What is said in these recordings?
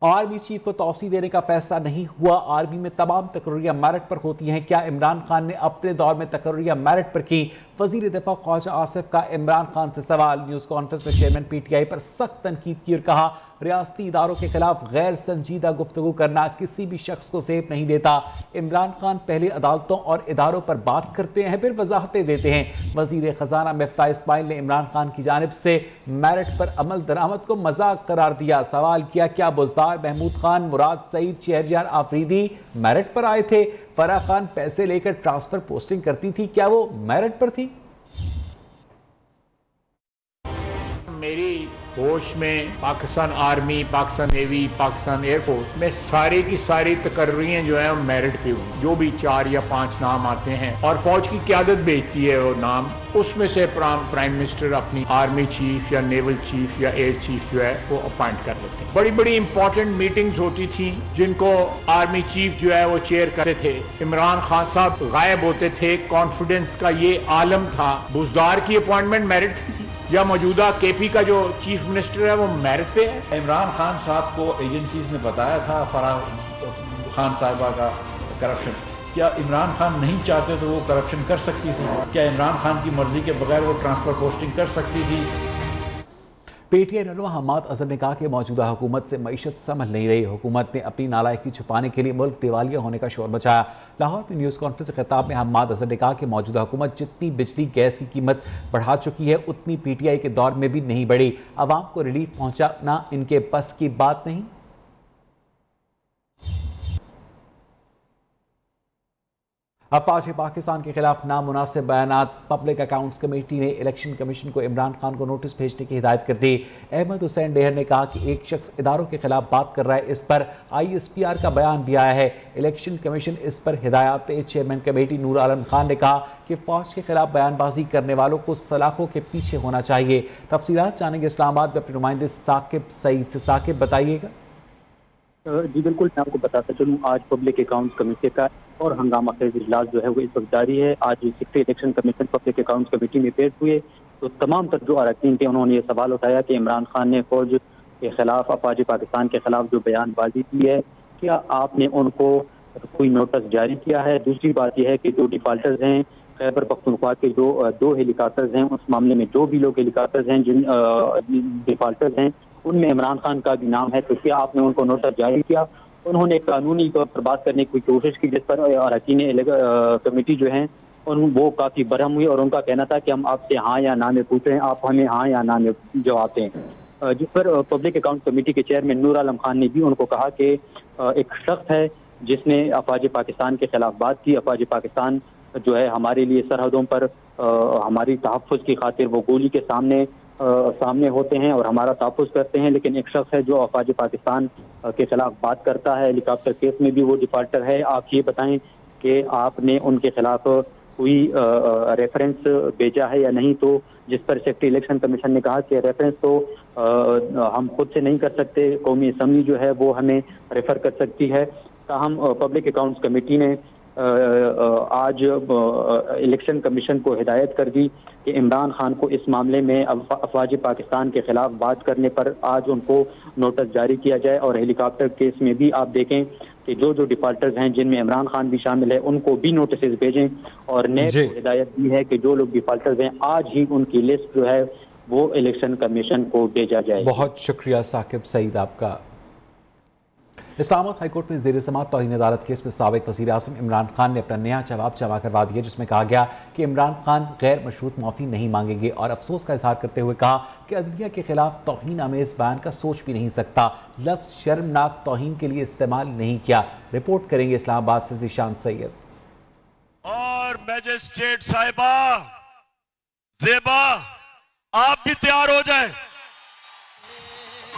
Army chief को तौसी देने का फैसला नहीं हुआ। आर्मी में तमाम तकर्रियां मेरिट पर होती हैं। क्या इमरान खान ने अपने दौर में तकर्रियां मेरिट पर की? वजीर दिफा ख्वाजा आसिफ का इमरान खान से सवाल। न्यूज़ कॉन्फ्रेंस में चेयरमैन PTI पर सख्त तनकीद की और कहा, रियासती इदारों के खिलाफ गैर संजीदा गुफ्तगू करना किसी भी शख्स को सेफ नहीं देता। इमरान खान पहले अदालतों और इदारों पर बात करते हैं, फिर वजाहतें देते हैं। वजीर खजाना मिफ्ताह इस्माइल ने इमरान खान की जानिब से मेरिट पर अमल दरामद को मजाक करार दिया। सवाल किया, क्या बुज़दार, महमूद खान, मुराद सईद, शहरयार आफरीदी मेरिट पर आए थे? फराह खान पैसे लेकर ट्रांसफर पोस्टिंग करती थी, क्या वो मेरिट पर थी? मेरी होश में Pakistan army, Pakistan navy, Pakistan air force में सारी की सारी तकर्रियाँ जो है मेरिट पे हुई। जो भी 4 या 5 नाम आते हैं और फौज की क़यादत भेजती है वो नाम, उसमें से प्राइम मिनिस्टर अपनी आर्मी चीफ या नेवल चीफ या एयर चीफ जो है वो अपॉइंट कर लेते हैं। बड़ी बड़ी इंपॉर्टेंट मीटिंग्स होती थी जिनको आर्मी चीफ जो है वो चेयर करते थे। इमरान खान साहब गायब होते थे। कॉन्फिडेंस का ये आलम था। बुज़दार की अपॉइंटमेंट मेरिट थी या मौजूदा KP का जो चीफ मिनिस्टर है वो मेरिट पे है? इमरान खान साहब को एजेंसीज ने बताया था फराह खान साहिबा का करप्शन। क्या इमरान खान नहीं चाहते तो वो करप्शन कर सकती थी? क्या इमरान खान की मर्जी के बगैर वो ट्रांसफर पोस्टिंग कर सकती थी? PTI रहनुमा हम्माद अजहर ने कहा कि मौजूदा हुकूमत से मईशत संभल नहीं रही। हुकूमत ने अपनी नालायकी छुपाने के लिए मुल्क दिवालिया होने का शोर मचाया। लाहौर में न्यूज़ कॉन्फ्रेंस के खिताब में हम्माद अजहर ने कहा कि मौजूदा हुकूमत जितनी बिजली गैस की कीमत बढ़ा चुकी है उतनी PTI के दौर में भी नहीं बढ़ी। आवाम को रिलीफ पहुंचाना इनके बस की बात नहीं। अफवाज पाकिस्तान के खिलाफ नामुनासिब बयानात। पब्लिक अकाउंट्स कमेटी ने इलेक्शन कमीशन को इमरान खान को नोटिस भेजने की हिदायत कर दी। अहमद हुसैन डेहर ने कहा कि एक शख्स इदारों के खिलाफ बात कर रहा है। इस पर ISPR का बयान भी आया है। इलेक्शन कमीशन इस पर हिदायत। चेयरमैन कमेटी नूर आलम खान ने कहा कि फौज के खिलाफ बयानबाजी करने वालों को सलाखों के पीछे होना चाहिए। तफसीलात जानेंगे इस्लामाबाद में अपने नुमाइंदे साकिब सईद से। साकिब, बताइएगा। जी बिल्कुल, मैं आपको बताता चलूँ, आज पब्लिक अकाउंट्स कमेटी का और हंगामा खेज इजलास जो है वो इस वक्त जारी है। आज secretary election commission public accounts committee में पेश हुए तो तमाम तर जो अरकान थे उन्होंने ये सवाल उठाया कि इमरान खान ने फौज के खिलाफ, अफवाज पाकिस्तान के खिलाफ जो बयानबाजी की है, क्या आपने उनको कोई नोटिस जारी किया है? दूसरी बात यह है कि जो डिफाल्टर्स हैं खैबर पख्तूनख्वा के जो 2 हेलीकॉप्टर्स हैं, उस मामले में जो भी लोग हेलीकॉप्टर्स हैं जिन डिफाल्टर्स हैं उनमें इमरान खान का भी नाम है, तो क्या आपने उनको नोटिस जारी किया? उन्होंने कानूनी तौर पर बात करने की कोशिश की, जिस पर अरकान कमेटी जो हैं वो काफ़ी बरहम हुई और उनका कहना था कि हम आपसे हाँ या ना में पूछ रहे हैं, आप हमें हाँ या ना में जवाब दें। जिस पर पब्लिक अकाउंट कमेटी के चेयरमैन नूर आलम खान ने भी उनको कहा कि एक शख्स है जिसने अफवाज पाकिस्तान के खिलाफ बात की। अफवाज पाकिस्तान जो है हमारे लिए सरहदों पर हमारी तहफ़्फ़ुज़ की खातिर वो गोली के सामने होते हैं और हमारा तहफ़्फ़ुज़ करते हैं, लेकिन एक शख्स है जो अफवाज पाकिस्तान के खिलाफ बात करता है। हेलीकॉप्टर केस में भी वो डिफाल्टर है। आप ये बताएं कि आपने उनके खिलाफ कोई रेफरेंस भेजा है या नहीं? तो जिस पर सेक्रेटरी इलेक्शन कमीशन ने कहा कि रेफरेंस तो हम खुद से नहीं कर सकते, कौमी असम्बली जो है वो हमें रेफर कर सकती है। ताहम पब्लिक अकाउंट्स कमेटी ने आज इलेक्शन कमीशन को हिदायत कर दी कि इमरान खान को इस मामले में अफवाज पाकिस्तान के खिलाफ बात करने पर आज उनको नोटिस जारी किया जाए। और हेलीकॉप्टर केस में भी आप देखें कि जो डिफाल्टर्स हैं जिनमें इमरान खान भी शामिल है उनको भी नोटिस भेजें। और नेब को हिदायत दी है कि जो लोग डिफाल्टर्स हैं आज ही उनकी लिस्ट जो है वो इलेक्शन कमीशन को भेजा जाए। बहुत शुक्रिया साकिब सईद आपका। इस्लामाबाद हाईकोर्ट में ज़ेर समाअत तौहीन अदालत केस में साबिक वज़ीर आज़म इमरान खान ने अपना नया जवाब जमा करवा दिया, जिसमें कहा गया कि इमरान खान गैर मशरूत माफ़ी नहीं मांगेंगे और अफसोस का इजहार करते हुए कहा कि अदलिया के खिलाफ तौहीन आमेज़ बयान का सोच भी नहीं सकता। लफ्ज़ शर्मनाक तौहीन के लिए इस्तेमाल नहीं किया। रिपोर्ट करेंगे इस्लामाबाद से ज़ीशान सैयद। और मैजिस्ट्रेट साहिबा ज़ेबा, आप भी तैयार हो जाए,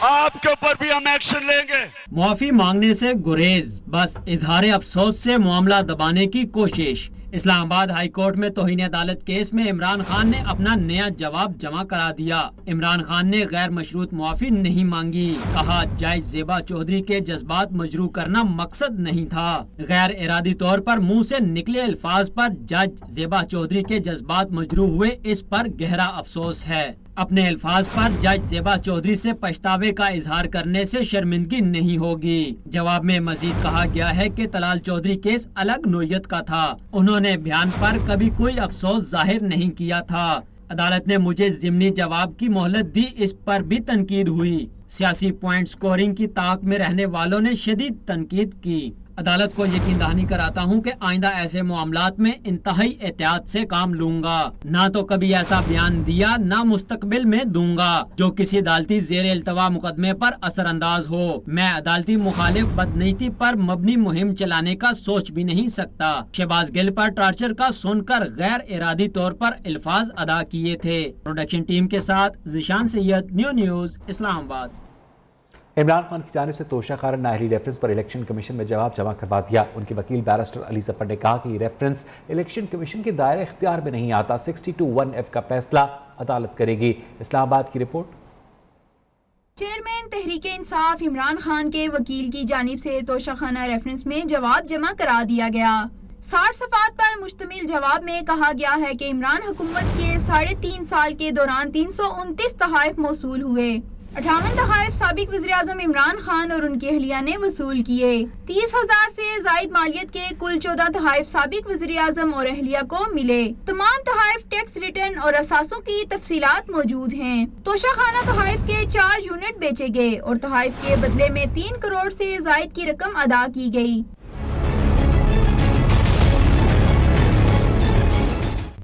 आपके ऊपर भी हम एक्शन लेंगे। माफी मांगने से गुरेज, बस इजहार अफसोस से मामला दबाने की कोशिश। इस्लामाबाद हाई कोर्ट में तौहीन अदालत केस में इमरान खान ने अपना नया जवाब जमा करा दिया। इमरान खान ने गैर मशरूत माफी नहीं मांगी। कहा जज ज़ेबा चौधरी के जज्बात मजरू करना मकसद नहीं था। गैर इरादी तौर पर मुंह से निकले अल्फाज पर जज ज़ेबा चौधरी के जज्बात मजरू हुए, इस पर गहरा अफसोस है। अपने अल्फाज पर जज ज़ेबा चौधरी से पछतावे का इजहार करने से शर्मिंदगी नहीं होगी। जवाब में मजीद कहा गया है कि तलाल चौधरी केस अलग नोयत का था, उन्होंने बयान पर कभी कोई अफसोस जाहिर नहीं किया था। अदालत ने मुझे ज़िमनी जवाब की मोहलत दी, इस पर भी तनकीद हुई। सियासी पॉइंट स्कोरिंग की ताक में रहने वालों ने शदीद तनकीद की। अदालत को यकीन दहानी कराता हूँ कि आइंदा ऐसे मामलात में इंतहाई एहतियात से काम लूंगा। ना तो कभी ऐसा बयान दिया, ना मुस्तकबिल में दूंगा जो किसी अदालती ज़ेर इल्तवा मुकदमे पर असरअंदाज हो। मैं अदालती मुखालिफ बदनीति पर मबनी मुहिम चलाने का सोच भी नहीं सकता। शहबाज गिल पर टार्चर का सुनकर गैर इरादी तौर पर अल्फाज अदा किए थे। प्रोडक्शन टीम के साथ ज़िशान सैयद, न्यूज़, इस्लामाबाद। इमरान खान की जानिब से तोशा खारन नाअहली रेफरेंस पर इलेक्शन कमीशन में जवाब जमा करवा दिया। उनके वकील बैरिस्टर अली जफर ने कहा कि ये रेफरेंस इलेक्शन कमीशन के दायरे इख्तियार में नहीं आता। 62(1)(f) का फैसला अदालत करेगी। इस्लामाबाद की रिपोर्ट। चेयरमैन तहरीक इंसाफ इमरान खान के वकील की जानिब से तोशाखाना रेफरेंस में जवाब जमा करा दिया गया। 60 सफ़ात पर मुश्तमिल जवाब में कहा गया है कि इमरान हुकूमत के 3.5 साल के दौरान 329 तहाइफ मौसूल हुए। 58 तहाइफ साबिक वज़ीर-ए-आज़म इमरान खान और उनकी अहलिया ने वसूल किए। 30,000 से जायद मालियत के कुल 14 तहाइफ साबिक वज़ीर-ए-आज़म और अहलिया को मिले। तमाम तहाइफ टैक्स रिटर्न और असासों की तफसीलात मौजूद हैं। तोशाखाना तहाइफ के 4 यूनिट बेचे गए और तहाइफ के बदले में 3 करोड़ से जायद की रकम अदा की गई।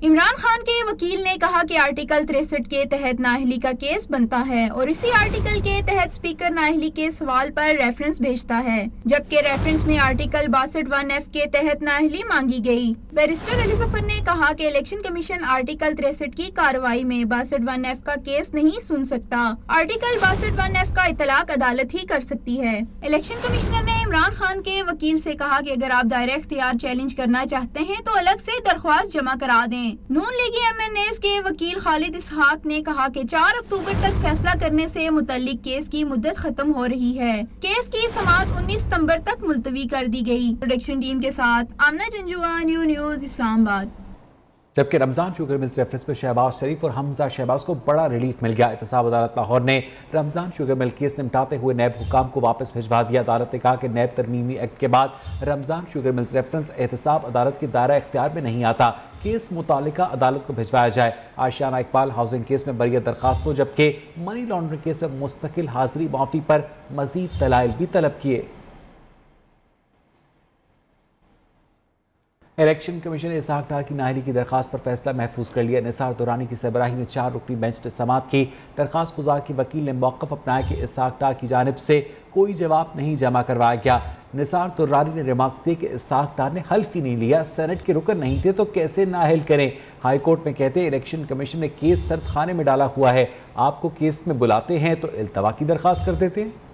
इमरान खान के वकील ने कहा कि आर्टिकल 63 के तहत नाअहली का केस बनता है और इसी आर्टिकल के तहत स्पीकर नाअहली के सवाल पर रेफरेंस भेजता है, जबकि रेफरेंस में आर्टिकल 62(1)(f) के तहत नाअहली मांगी गई। बैरिस्टर अली जफर ने कहा कि इलेक्शन कमीशन आर्टिकल 63 की कार्रवाई में 62(1)(f) का केस नहीं सुन सकता। आर्टिकल 62(1)(f) का इतलाक अदालत ही कर सकती है। इलेक्शन कमिश्नर ने इमरान खान के वकील से कहा कि अगर आप दायरा इख्तियार चैलेंज करना चाहते हैं तो अलग से दरख्वास्त जमा करा दें। नून लीगी MNAs के वकील खालिद इसहाक ने कहा कि 4 अक्टूबर तक फैसला करने से मुतल्लिक केस की मुद्दत खत्म हो रही है। केस की समाअत 19 सितंबर तक मुलतवी कर दी गई। प्रोडक्शन टीम के साथ आमना जंजुआ, न्यूज़, इस्लामाबाद। जबकि रमजान शुगर मिल्स रेफरेंस पर शहबाज शरीफ और हमजा शहबाज को बड़ा रिलीफ मिल गया। एहतसाब अदालत लाहौर ने रमजान शुगर मिल केस निपटाते हुए नैब हुकाम को वापस भिजवा दिया। अदालत ने कहा कि नैब तरमीमी एक्ट के बाद रमजान शुगर मिल्स रेफरेंस एहतसाब अदालत के दायरा इख्तियार में नहीं आता। केस मुतालिका अदालत को भिजवाया जाए। आशियाना इकबाल हाउसिंग केस में बरियत दरखास्त हो, जबकि मनी लॉन्ड्रिंग केस में मुस्तकिल हाजिरी माफी पर मजीद दलाइल भी तलब किए। इलेक्शन कमीशन ने इसहाक डार की नाअहली की दरखास्त पर फैसला महफूज कर लिया। निसार दुरानी की सरबराही में 4 रुकनी बेंच ने समाअत की। दरखास्त गुजार की वकील ने मौक़िफ़ अपनाया कि इसहाक डार की जानिब से कोई जवाब नहीं जमा करवाया गया। निसार दुरानी ने रिमार्क्स दिए कि इसहाक डार ने हल्फ ही नहीं लिया, सेनेट के रुकन नहीं थे तो कैसे नाअहल करें। हाई कोर्ट में कहते हैं इलेक्शन कमीशन ने केस सर्द खाने में डाला हुआ है, आपको केस में बुलाते हैं तो इल्तवा की दरखास्त कर देते हैं।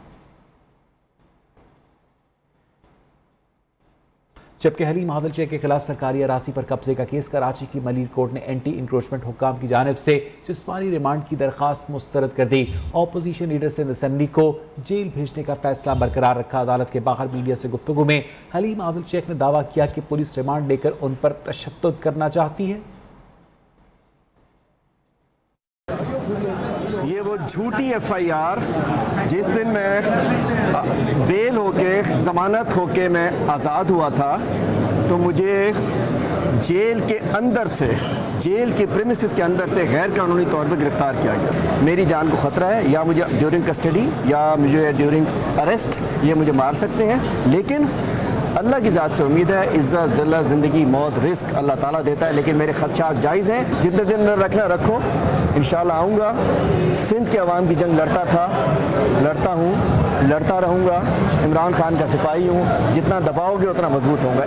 जबकि हलीम आदिल शेख के खिलाफ सरकारी अरासी पर कब्जे का केस कराची की मलिर कोर्ट ने एंटी इंक्रोचमेंट हुक्काम की जानिब से जिस्मानी रिमांड की दरखास्त मुस्तरद कर दी। ऑपोजिशन लीडर सिंध असम्बली को जेल भेजने का फैसला बरकरार रखा। अदालत के बाहर मीडिया से गुफ्तगू में हलीम आदिल शेख ने दावा किया कि पुलिस रिमांड लेकर उन पर तशद्दुद करना चाहती है। ये वो झूठी FIR जिस दिन मैं बेल होके ज़मानत होके मैं आज़ाद हुआ था तो मुझे जेल के अंदर से, जेल के प्रीमिसेस के अंदर से गैर कानूनी तौर पर गिरफ़्तार किया गया। मेरी जान को ख़तरा है, या मुझे ड्यूरिंग कस्टडी या मुझे ड्यूरिंग अरेस्ट ये मुझे मार सकते हैं, लेकिन अल्लाह की ज़ात से उम्मीद है, इज़्ज़त, ज़िल्लत, ज़िंदगी, मौत, रिस्क अल्लाह ताला देता है, लेकिन मेरे खदशात जायज़ हैं। जितने दिन रखना रखो, इंशाल्लाह आऊँगा। सिंध के अवाम की जंग लड़ता था, लड़ता हूँ, लड़ता रहूँगा। इमरान खान का सिपाही हूँ, जितना दबाओगे उतना मजबूत होगा।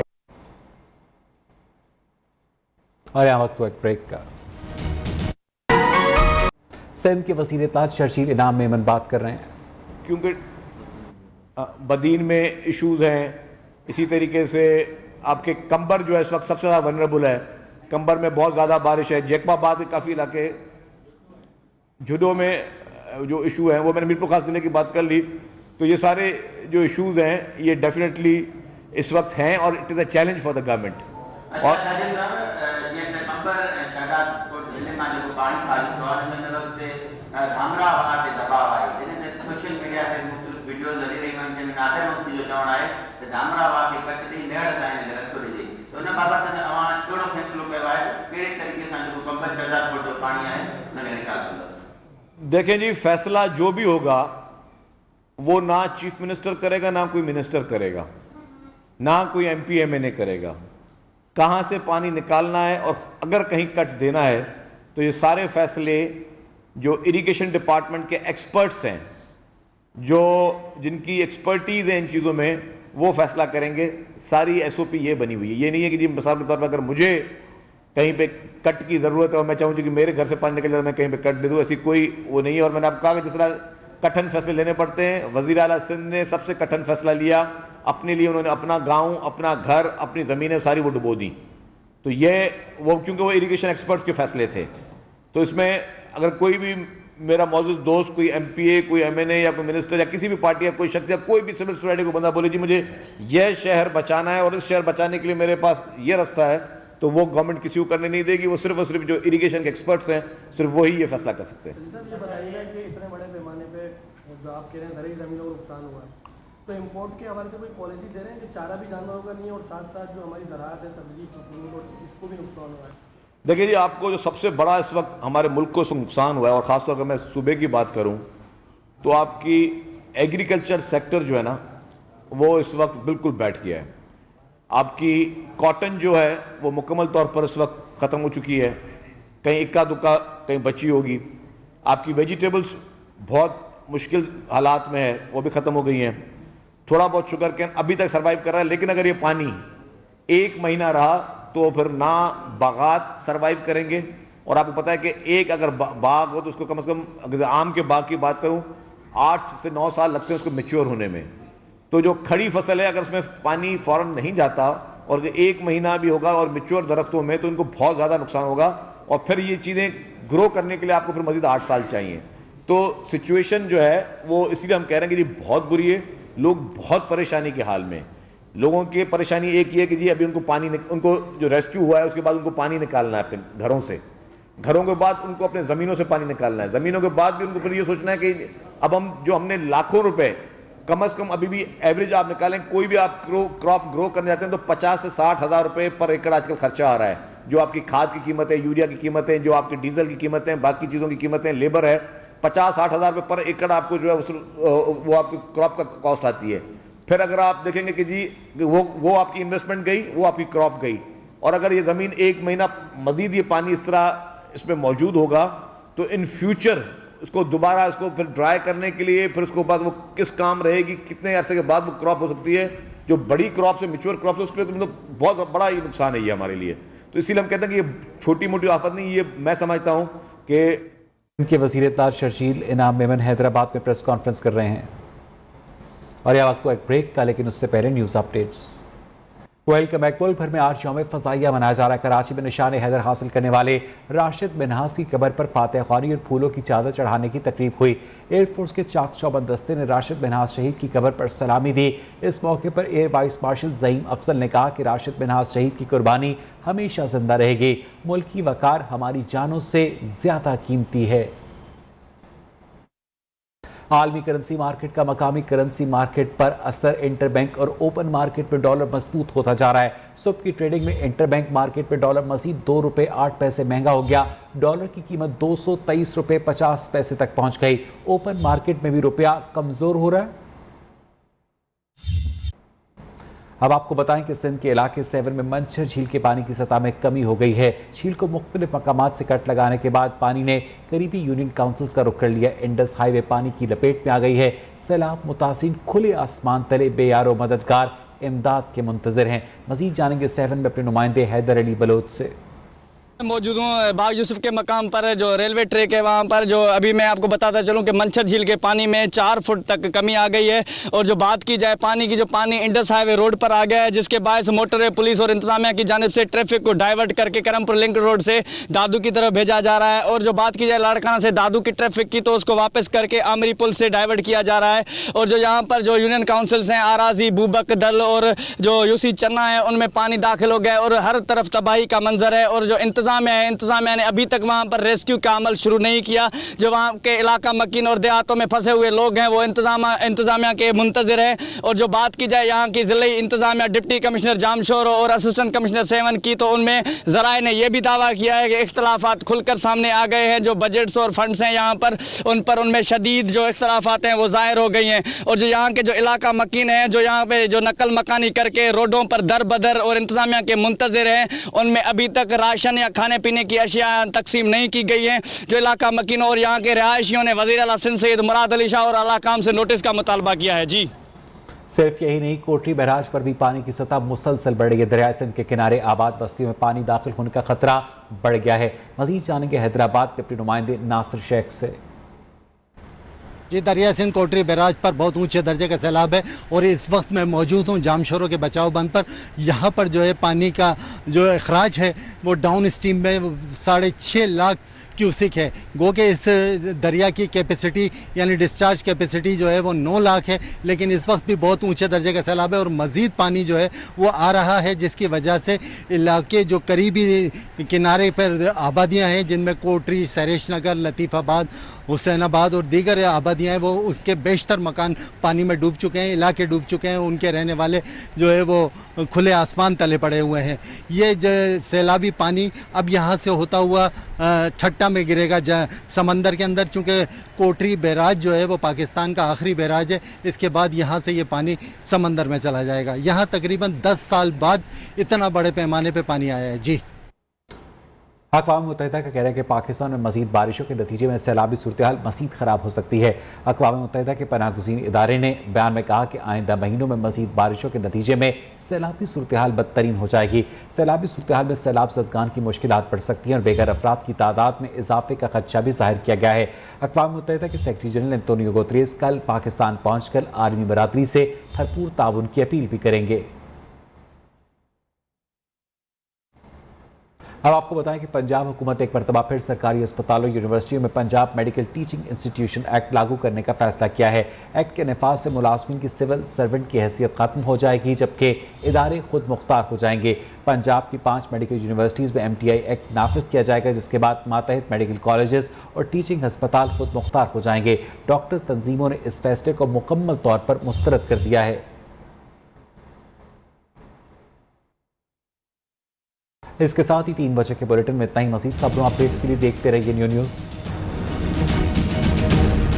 और यहाँ वक्त एक ब्रेक का। सिंध के वज़ीर ताज शर्जील इनाम मेमन बात कर रहे हैं। क्योंकि बदीन में इश्यूज़ हैं, इसी तरीके से आपके कंबर जो है इस वक्त सबसे ज़्यादा वनरेबल है। कंबर में बहुत ज़्यादा बारिश है। जैकबाबाद के काफ़ी इलाके, जुडो में जो इशू हैं वो मैंने मीरपुर खास जिले की बात कर ली। तो ये सारे जो इश्यूज़ हैं ये डेफिनेटली इस वक्त हैं और it is a challenge for the government. और जो चवण आहे त धामरावा खे कचड़ी नेड़ ताईं रस्तो ॾिजे त उन बाबति तव्हां कहिड़ो फ़ैसिलो कयो आहे कहिड़े तरीक़े सां जेको 50,000 फुट जो पाणी आहे उन खे निकाल कंदो। देखें जी, फैसला जो भी होगा वो ना चीफ मिनिस्टर करेगा, ना कोई मिनिस्टर करेगा, ना कोई MP MNA करेगा। कहाँ से पानी निकालना है और अगर कहीं कट देना है तो ये सारे फैसले जो इरिगेशन डिपार्टमेंट के एक्सपर्ट्स हैं, जो जिनकी एक्सपर्टीज़ है इन चीज़ों में, वो फैसला करेंगे। सारी SOP ये बनी हुई है। ये नहीं है कि जी मिसाल के तौर पर अगर मुझे कहीं पे कट की ज़रूरत है और मैं चाहूँ कि मेरे घर से पानी निकल जाए, मैं कहीं पे कट दे दूँ, ऐसी कोई वो नहीं है। और मैंने आपको कहा कि जिस तरह कठिन फैसले लेने पड़ते हैं, वज़ीर आला सिंध ने सबसे कठिन फैसला लिया अपने लिए। उन्होंने अपना गांव, अपना घर, अपनी ज़मीनें सारी वो डुबो दी। तो ये वो क्योंकि वो इरिगेशन एक्सपर्ट्स के फैसले थे। तो इसमें अगर कोई भी मेरा मौजूद दोस्त, कोई MPA, कोई MNA या कोई मिनिस्टर या किसी भी पार्टी या कोई शख्स या कोई भी सिविल सोसाइटी को बंदा बोले जी मुझे यह शहर बचाना है और इस शहर बचाने के लिए मेरे पास ये रास्ता है, तो वो गवर्नमेंट किसी को करने नहीं देगी। वो सिर्फ और सिर्फ जो इरिगेशन के एक्सपर्ट्स हैं, सिर्फ वही ये फैसला कर सकते हैं। इतने बड़े पैमाने पे जो आप कह रहे हैं दरई ज़मीनों को नुकसान हुआ है, तो इम्पोर्ट के हवाले से कोई पॉलिसी दे रहे हैं कि चारा भी जानवरों का नहीं है और साथ साथ जो हमारी ज़राअत है, सब्जी, इसको भी नुकसान हुआ है? देखिए जी, आपको जो सबसे बड़ा इस वक्त हमारे मुल्क को नुकसान हुआ है, और ख़ासतौर पर मैं सूबे की बात करूं तो आपकी एग्रीकल्चर सेक्टर जो है ना, वो इस वक्त बिल्कुल बैठ गया है। आपकी कॉटन जो है वो मुकम्मल तौर पर इस वक्त ख़त्म हो चुकी है, कहीं इक्का दुक्का कहीं बची होगी। आपकी वेजिटेबल्स बहुत मुश्किल हालात में है, वो भी ख़त्म हो गई हैं। थोड़ा बहुत शुगर कैन अभी तक सर्वाइव कर रहा है, लेकिन अगर ये पानी 1 महीना रहा तो फिर ना बागात सर्वाइव करेंगे। और आपको पता है कि एक अगर बाग हो तो उसको कम से कम, अगर आम के बाग की बात करूं, 8 से 9 साल लगते हैं उसको मैच्योर होने में। तो जो खड़ी फसल है, अगर उसमें पानी फ़ौरन नहीं जाता और 1 महीना भी होगा और मैच्योर दरख्तों में, तो इनको बहुत ज़्यादा नुकसान होगा। और फिर ये चीज़ें ग्रो करने के लिए आपको फिर मज़ीद 8 साल चाहिए। तो सिचुएशन जो है वो इसलिए हम कह रहे हैं कि जी बहुत बुरी है। लोग बहुत परेशानी के हाल में। लोगों की परेशानी एक ही है कि जी अभी उनको उनको जो रेस्क्यू हुआ है उसके बाद उनको पानी निकालना है अपने घरों से, घरों के बाद उनको अपने ज़मीनों से पानी निकालना है, ज़मीनों के बाद भी उनको फिर ये सोचना है कि अब हमने लाखों रुपए, कम से कम अभी भी एवरेज आप निकालें, कोई भी आप क्रॉप ग्रो करने जाते हैं तो 50 से 60 हज़ार रुपये पर एकड़ आजकल खर्चा आ रहा है। जो आपकी खाद की कीमत है, यूरिया की कीमतें, जो आपकी डीजल की कीमतें, बाकी चीज़ों की कीमतें, लेबर है, 50-60 हज़ार रुपये पर एकड़ आपको जो है वो आपकी क्रॉप का कॉस्ट आती है। फिर अगर आप देखेंगे कि जी वो आपकी इन्वेस्टमेंट गई, वो आपकी क्रॉप गई। और अगर ये ज़मीन 1 महीना मज़ीद ये पानी इस तरह इसमें मौजूद होगा तो इन फ्यूचर उसको दोबारा इसको फिर ड्राई करने के लिए फिर उसके बाद वो किस काम रहेगी, कितने अरसे के बाद वो क्रॉप हो सकती है। जो बड़ी क्रॉप से, मैच्योर क्रॉप से, उसके लिए तो बहुत बड़ा ही नुकसान है ये हमारे लिए। तो इसीलिए हम कहते हैं कि ये छोटी मोटी आफत नहीं, ये मैं समझता हूँ कि इनके वज़ीर इत्तलात शर्जील इनाम मेमन हैदराबाद में प्रेस कॉन्फ्रेंस कर रहे हैं। और यह वक्त तो एक ब्रेक का, लेकिन उससे पहले न्यूज़ अपडेट्स। Welcome back. मुल्क भर में आज यौम फ़ज़ाइया मनाया जा रहा है। कराची में निशान हैदर हासिल करने वाले राशिद मिन्हास की कब्र पर फातह ख्वानी और फूलों की चादर चढ़ाने की तकरीब हुई। एयरफोर्स के चाक चौबंद दस्ते ने राशिद मिन्हास शहीद की कब्र पर सलामी दी। इस मौके पर एयर वाइस मार्शल ज़हीम अफजल ने कहा कि राशिद मिन्हास शहीद की कुर्बानी हमेशा जिंदा रहेगी। मुल्क की वकार हमारी जानों से ज़्यादा कीमती है। आलमी करेंसी मार्केट का मकामी करेंसी मार्केट पर असर। इंटरबैंक और ओपन मार्केट में डॉलर मजबूत होता जा रहा है। सुबह की ट्रेडिंग में इंटरबैंक मार्केट में डॉलर मजीद 2 रुपये 8 पैसे महंगा हो गया। डॉलर की कीमत 223 रुपये 50 पैसे तक पहुंच गई। ओपन मार्केट में भी रुपया कमजोर हो रहा है। अब आपको बताएं कि सिंध के इलाके 7 में मंछर झील के पानी की सतह में कमी हो गई है। झील को मुख्तलिफ मकामात से कट लगाने के बाद पानी ने करीबी यूनियन काउंसिल्स का रुख कर लिया। इंडस हाईवे पानी की लपेट में आ गई है। सैलाब मुतासिन खुले आसमान तले बेयारो मददगार इमदाद के मुंतजर हैं। मजीद जानेंगे 7 में अपने नुमाइंदे हैदर अली बलोच से। मौजूद हूँ बाग यूसुफ के मकाम पर, जो रेलवे ट्रैक है वहाँ पर। जो अभी मैं आपको बताता चलूँ कि मंछर झील के पानी में 4 फुट तक कमी आ गई है। और जो बात की जाए पानी की, जो पानी इंडस हाईवे रोड पर आ गया है, जिसके बायस मोटर पुलिस और इंतजामिया की जानिब से ट्रैफिक को डाइवर्ट करके करमपुर लिंक रोड से दादू की तरफ भेजा जा रहा है। और जो बात की जाए लाड़काना से दादू की ट्रैफिक की, तो उसको वापस करके आमरी पुल से डाइवर्ट किया जा रहा है। और जो यहाँ पर जो यूनियन काउंसिल्स हैं, आराजी, बूबक दल और जो यूसी चन्ना है, उनमें पानी दाखिल हो गया और हर तरफ तबाही का मंजर है। और जो इंतजाम इंतजामिया ने अभी तक वहाँ पर रेस्क्यू का अमल शुरू नहीं किया। जो वहाँ के इलाका मकीन और देहातों में फंसे हुए लोग हैं वो इंतजामिया के मुंतज़िर हैं। और जो बात की जाए यहाँ की ज़िले इंतजामिया डिप्टी कमिश्नर जामशोर और असिस्टेंट कमिश्नर 7 की, तो उनमें ज़राए ने यह भी दावा किया है कि इख्तलाफात खुलकर सामने आ गए हैं। जो बजट्स और फंड्स हैं यहाँ पर उनमें शदीद जो इख्तलाफात हैं वो ज़ाहिर हो गई हैं। और जो यहाँ के जो इलाका मकीन हैं जो यहाँ पे जो नकल मकानी करके रोडों पर दर बदर और इंतजामिया के मुंतज़िर हैं, उनमें अभी तक राशन या खाने पीने की अशिया तकसीम नहीं की गई हैं। जो इलाका मकीन और यहाँ के रहायशियों ने वज़ीर आला सिंध सैयद मुराद अली शाह और आला काम से नोटिस का मुतालबा किया है। जी सिर्फ यही नहीं, कोटरी बैराज पर भी पानी की सतह मुसलसल बढ़ रही है। दरिया सिंध के किनारे आबाद बस्तियों में पानी दाखिल होने का खतरा बढ़ गया है। मजीद जानेंगे हैदराबाद के अपने नुमाइंदे नासिर शेख से। जी, दरिया सिंध कोटरी बैराज पर बहुत ऊंचे दर्जे का सैलाब है और इस वक्त मैं मौजूद हूँ जामशोरों के बचाव बंद पर। यहाँ पर जो है पानी का जो अखराज है वो डाउन स्ट्रीम में 6.5 लाख क्यूसिक है। गो के इस दरिया की कैपेसिटी यानी डिस्चार्ज कैपेसिटी जो है वो 9 लाख है, लेकिन इस वक्त भी बहुत ऊंचे दर्जे का सैलाब है और मज़ीद पानी जो है वो आ रहा है, जिसकी वजह से इलाके जो करीबी किनारे पर आबादियां हैं जिनमें कोटरी, सरेश नगर, लतीफ़ाबाद, हुसैनाबाद और दीगर आबादियां हैं वो उसके बेशतर मकान पानी में डूब चुके हैं, इलाके डूब चुके हैं। उनके रहने वाले जो है वो खुले आसमान तले पड़े हुए हैं। ये सैलाबी पानी अब यहाँ से होता हुआ ठट्टा में गिरेगा समंदर के अंदर। चूँकि कोटरी बैराज जो है वो पाकिस्तान का आखिरी बैराज है, इसके बाद यहाँ से ये पानी समंदर में चला जाएगा। यहाँ तकरीबन 10 साल बाद इतना बड़े पैमाने पे पानी आया है। जी, अक़वाम मुत्तहिदा का कहना है कि पाकिस्तान में मज़ीद बारिशों के नतीजे में सैलाबी सूरत हाल मज़ीद ख़राब हो सकती है। अक़वाम मुत्तहिदा के पनाह गुज़ीन इदारे ने बयान में कहा कि आइंदा महीनों में मज़ीद बारिशों के नतीजे में सैलाबी सूरत हाल बदतरीन हो जाएगी। सैलाबी सूरत हाल में सैलाब ज़दगान की मुश्किलात बढ़ सकती हैं और बेघर अफराद की तादाद में इजाफे का खदशा भी ज़ाहिर किया गया है। अक़वाम मुत्तहिदा के सेक्रेटरी जनरल एंटोनियो गुतरेस कल पाकिस्तान पहुँच कर आलमी बरादरी से भरपूर ताउन की अपील भी करेंगे। अब आपको बताएं कि पंजाब हुकूमत एक मरतबा फिर सरकारी अस्पतालों, यूनिवर्सिटियों में Punjab medical teaching institution act लागू करने का फैसला किया है। एक्ट के नफाज से मुलाजमीन की सिविल सर्वेंट की हैसियत खत्म हो जाएगी, जबकि इदारे खुद मुख्तार हो जाएंगे। पंजाब की 5 मेडिकल यूनिवर्सिटीज़ में MTI एक्ट नाफिज किया जाएगा, जिसके बाद मातहत मेडिकल कॉलेजेस और टीचिंग अस्पताल खुद मुख्तार हो जाएंगे। डॉक्टर्स तंजीमों ने इस फैसले को मुकम्मल तौर पर मुस्तरद कर दिया है। इसके साथ ही 3 बजे के बुलेटिन में इतना ही। मज़ीद खबरों अपडेट्स के लिए देखते रहिए न्यू न्यूज़।